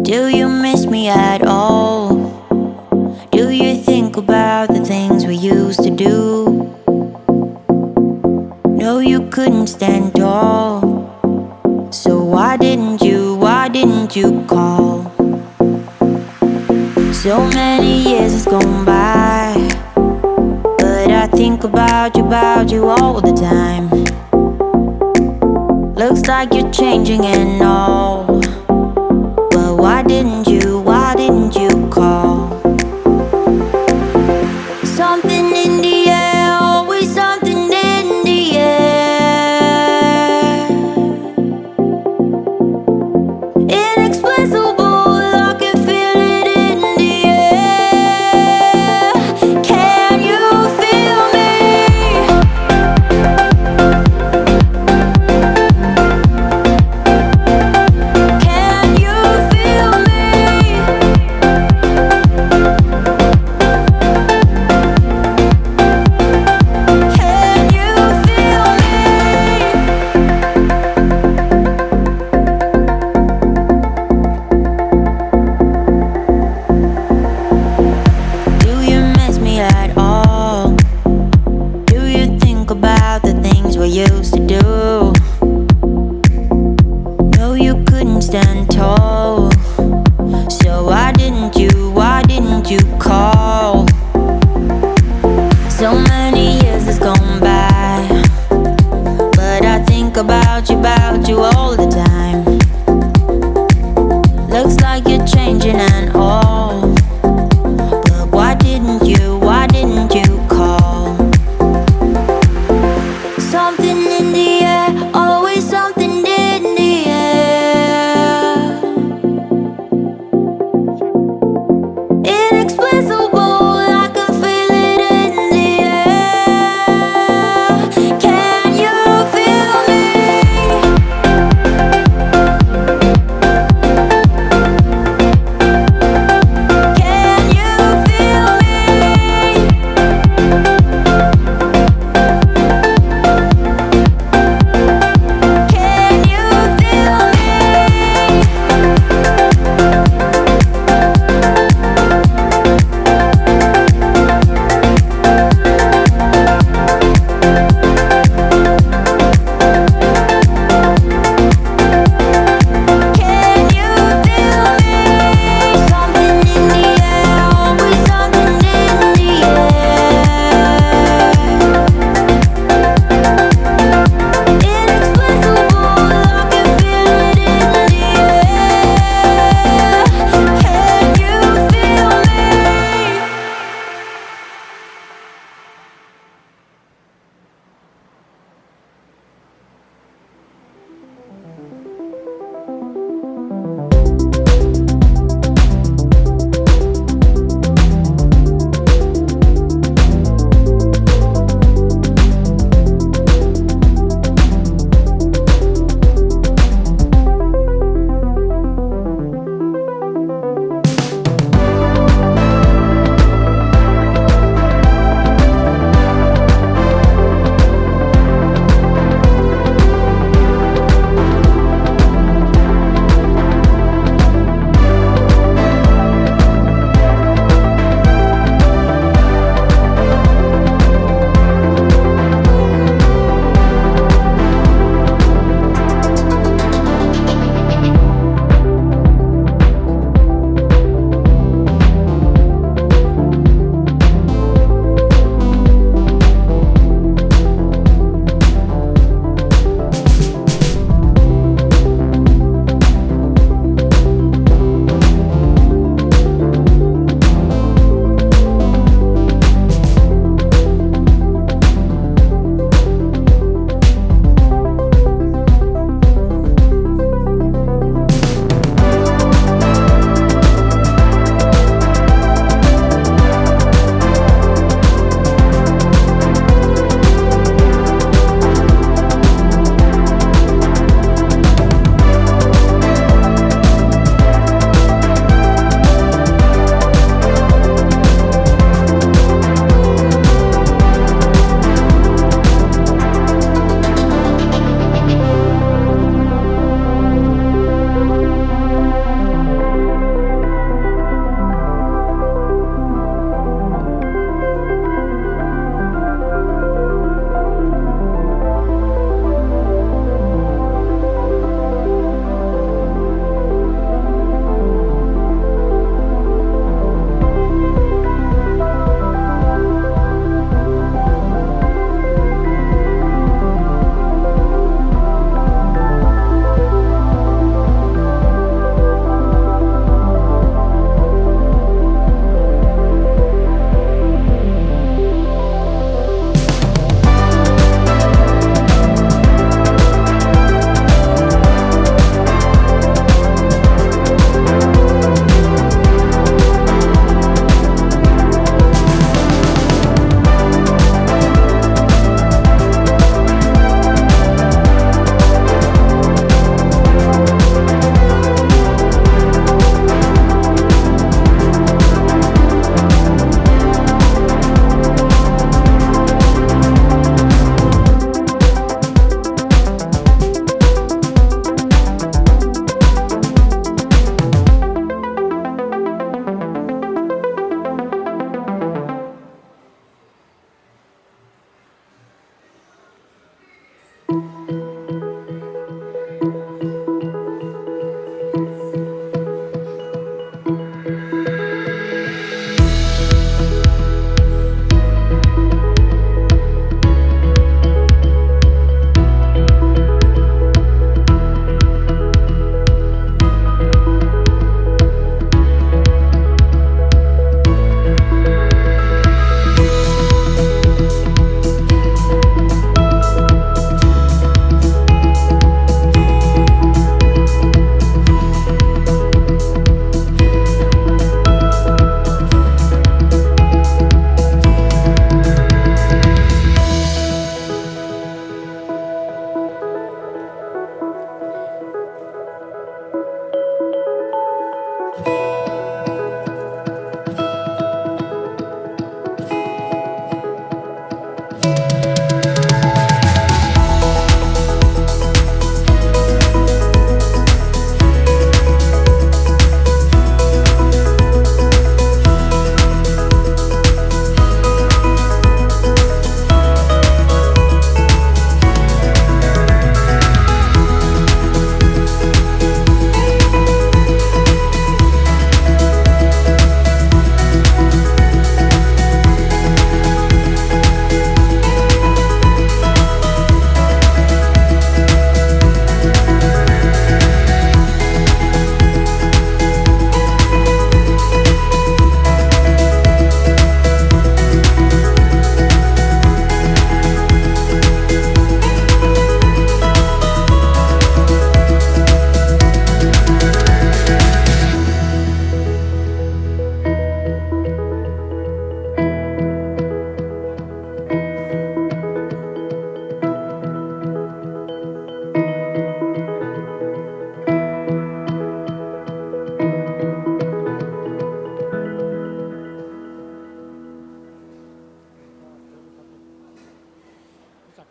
Do you miss me at all? Do you think about the things we used to do? No, you couldn't stand tall. So why didn't you call? So many years has gone by, but I think about you all the time. Looks like you're changing and all, but why didn't you call? Something in the air, always something in the air. Inexplicable, I can feel it in the air. Can you feel me? Can you feel me? Can you feel me? Do you miss me at all? Do you think about the things we used to do? No, you couldn't stand tall. So why didn't you call? So many years has gone by, but I think about you all the time. Looks like you're changing and all, but why didn't you call? Something in the air, always something in the air. Inexplicable, I can feel it in the air.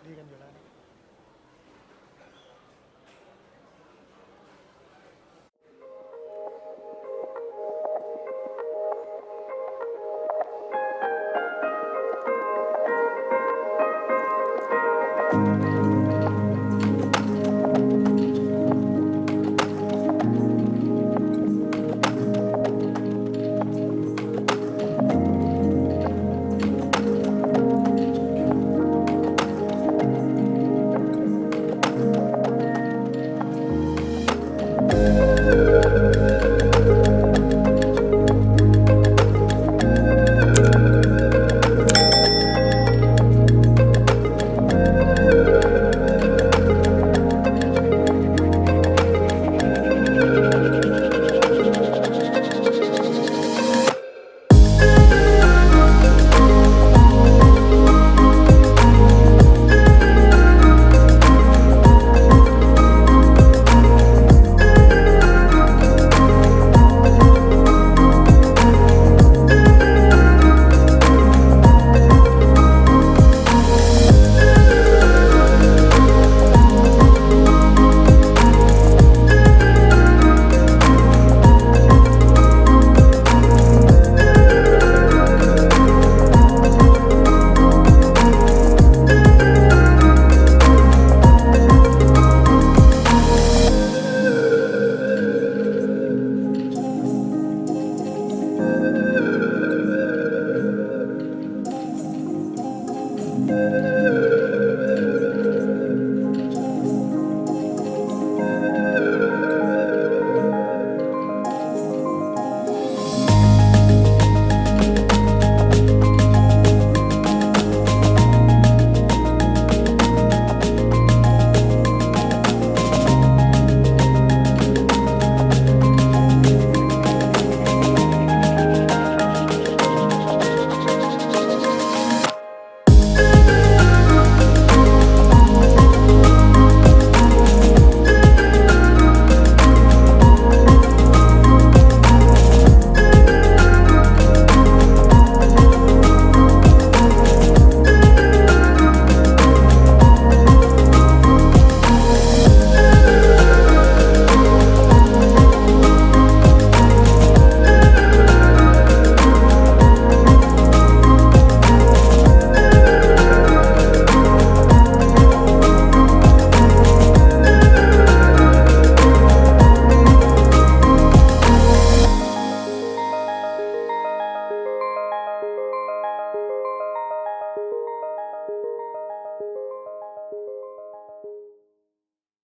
ดีกันอยู่แล้วนะ